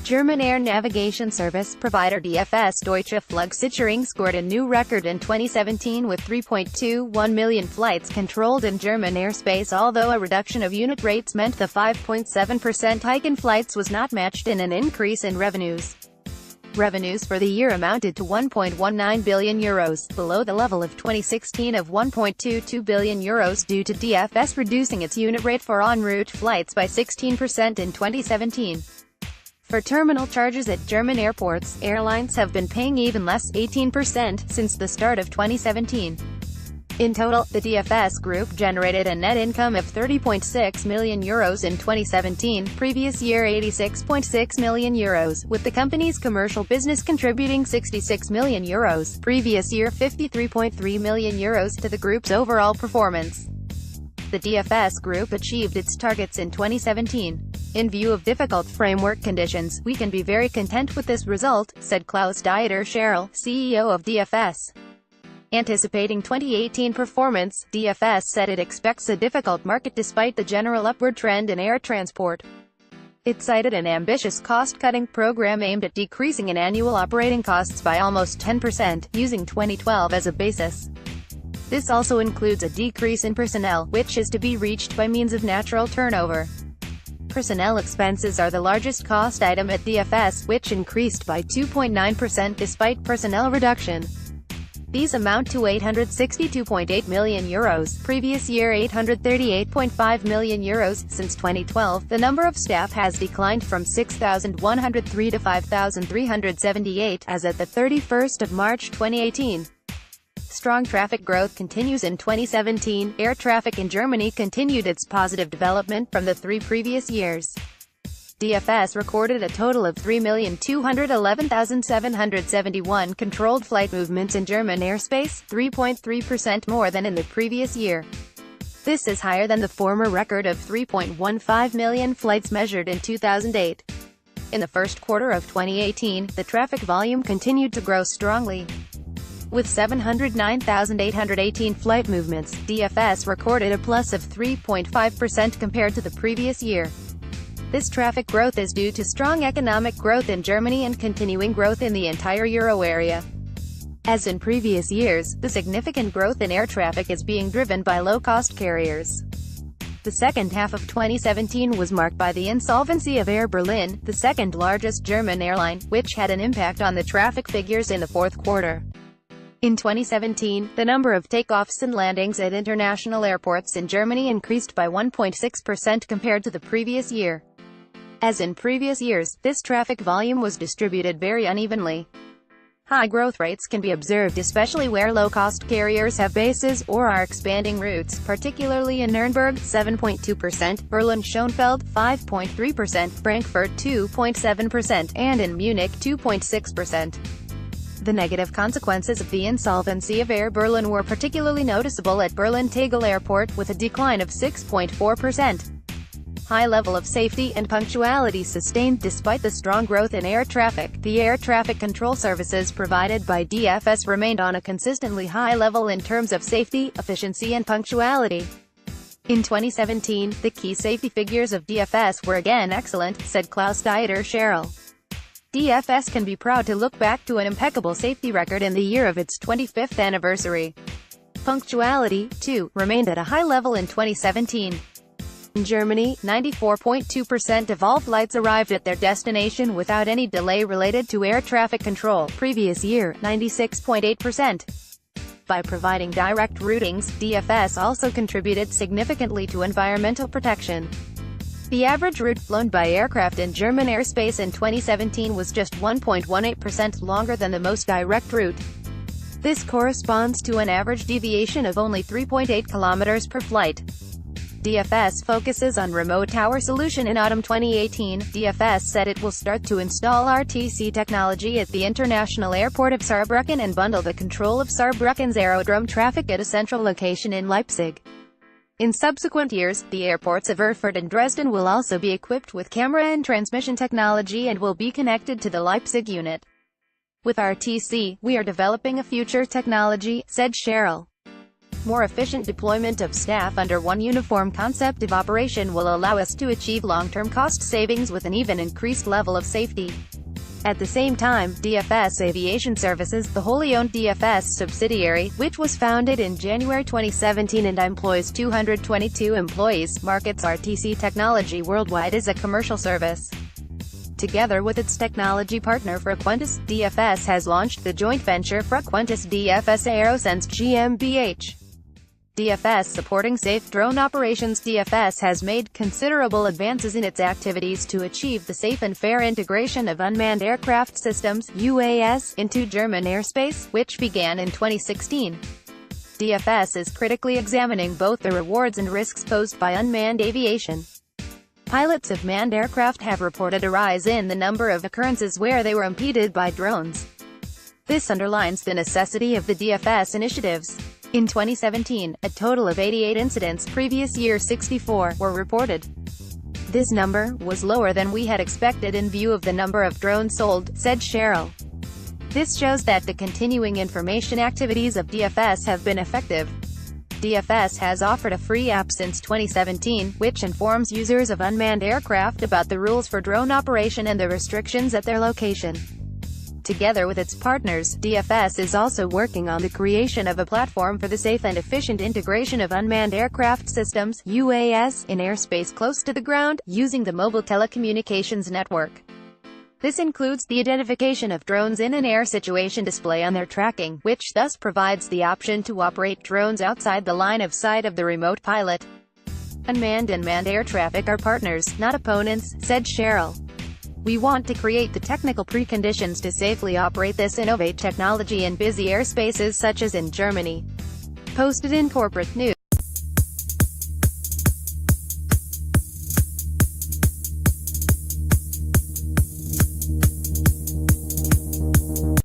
German air navigation service provider DFS Deutsche Flugsicherung scored a new record in 2017 with 3.21 million flights controlled in German airspace, although a reduction of unit rates meant the 5.7% hike in flights was not matched in an increase in revenues. Revenues for the year amounted to €1.19 billion, below the level of 2016 of €1.22 billion due to DFS reducing its unit rate for en route flights by 16% in 2017. For terminal charges at German airports, airlines have been paying even less, 18%, since the start of 2017. In total, the DFS Group generated a net income of €30.6 million in 2017, previous year €86.6 million, with the company's commercial business contributing €66 million, previous year €53.3 million to the group's overall performance. The DFS Group achieved its targets in 2017. In view of difficult framework conditions, we can be very content with this result, said Klaus-Dieter Scherl, CEO of DFS. Anticipating 2018 performance, DFS said it expects a difficult market despite the general upward trend in air transport. It cited an ambitious cost-cutting program aimed at decreasing in annual operating costs by almost 10%, using 2012 as a basis. This also includes a decrease in personnel, which is to be reached by means of natural turnover. Personnel expenses are the largest cost item at DFS, which increased by 2.9% despite personnel reduction. These amount to €862.8 million, previous year €838.5 million. Since 2012, the number of staff has declined from 6,103 to 5,378 as at the 31st of March 2018. Strong traffic growth continues in 2017. Air traffic in Germany continued its positive development from the 3 previous years. DFS recorded a total of 3,211,771 controlled flight movements in German airspace, 3.3% more than in the previous year. This is higher than the former record of 3.15 million flights measured in 2008. In the first quarter of 2018, the traffic volume continued to grow strongly. With 709,818 flight movements, DFS recorded a plus of 3.5% compared to the previous year. This traffic growth is due to strong economic growth in Germany and continuing growth in the entire euro area. As in previous years, the significant growth in air traffic is being driven by low-cost carriers. The second half of 2017 was marked by the insolvency of Air Berlin, the second largest German airline, which had an impact on the traffic figures in the fourth quarter. In 2017, the number of takeoffs and landings at international airports in Germany increased by 1.6% compared to the previous year. As in previous years, this traffic volume was distributed very unevenly. High growth rates can be observed especially where low-cost carriers have bases or are expanding routes, particularly in Nuremberg, 7.2%, Berlin-Schönefeld, 5.3%, Frankfurt, 2.7%, and in Munich, 2.6%. The negative consequences of the insolvency of Air Berlin were particularly noticeable at Berlin-Tegel Airport, with a decline of 6.4%. High level of safety and punctuality sustained despite the strong growth in air traffic. The air traffic control services provided by DFS remained on a consistently high level in terms of safety, efficiency and punctuality. In 2017, the key safety figures of DFS were again excellent, said Klaus-Dieter Scherl. DFS can be proud to look back to an impeccable safety record in the year of its 25th anniversary. Punctuality, too, remained at a high level in 2017. In Germany, 94.2% of all flights arrived at their destination without any delay related to air traffic control, previous year, 96.8%. By providing direct routings, DFS also contributed significantly to environmental protection. The average route flown by aircraft in German airspace in 2017 was just 1.18% longer than the most direct route. This corresponds to an average deviation of only 3.8 kilometers per flight. DFS focuses on remote tower solution. In autumn 2018, DFS said it will start to install RTC technology at the International Airport of Saarbrücken and bundle the control of Saarbrücken's aerodrome traffic at a central location in Leipzig. In subsequent years, the airports of Erfurt and Dresden will also be equipped with camera and transmission technology and will be connected to the Leipzig unit. With RTC, we are developing a future technology, said Scherl. More efficient deployment of staff under one uniform concept of operation will allow us to achieve long-term cost savings with an even increased level of safety. At the same time, DFS Aviation Services, the wholly owned DFS subsidiary, which was founded in January 2017 and employs 222 employees, markets RTC technology worldwide as a commercial service. Together with its technology partner Frequentis, DFS has launched the joint venture Frequentis DFS AeroSense GmbH. DFS supporting safe drone operations. DFS has made considerable advances in its activities to achieve the safe and fair integration of unmanned aircraft systems (UAS) into German airspace, which began in 2016. DFS is critically examining both the rewards and risks posed by unmanned aviation. Pilots of manned aircraft have reported a rise in the number of occurrences where they were impeded by drones. This underlines the necessity of the DFS initiatives. In 2017, a total of 88 incidents, previous year 64, were reported. This number was lower than we had expected in view of the number of drones sold, said Cheryl. This shows that the continuing information activities of DFS have been effective. DFS has offered a free app since 2017, which informs users of unmanned aircraft about the rules for drone operation and the restrictions at their location. Together with its partners, DFS is also working on the creation of a platform for the safe and efficient integration of unmanned aircraft systems (UAS) in airspace close to the ground, using the mobile telecommunications network. This includes the identification of drones in an air situation display on their tracking, which thus provides the option to operate drones outside the line of sight of the remote pilot. Unmanned and manned air traffic are partners, not opponents, said Cheryl. We want to create the technical preconditions to safely operate this innovative technology in busy airspaces such as in Germany. Posted in corporate news.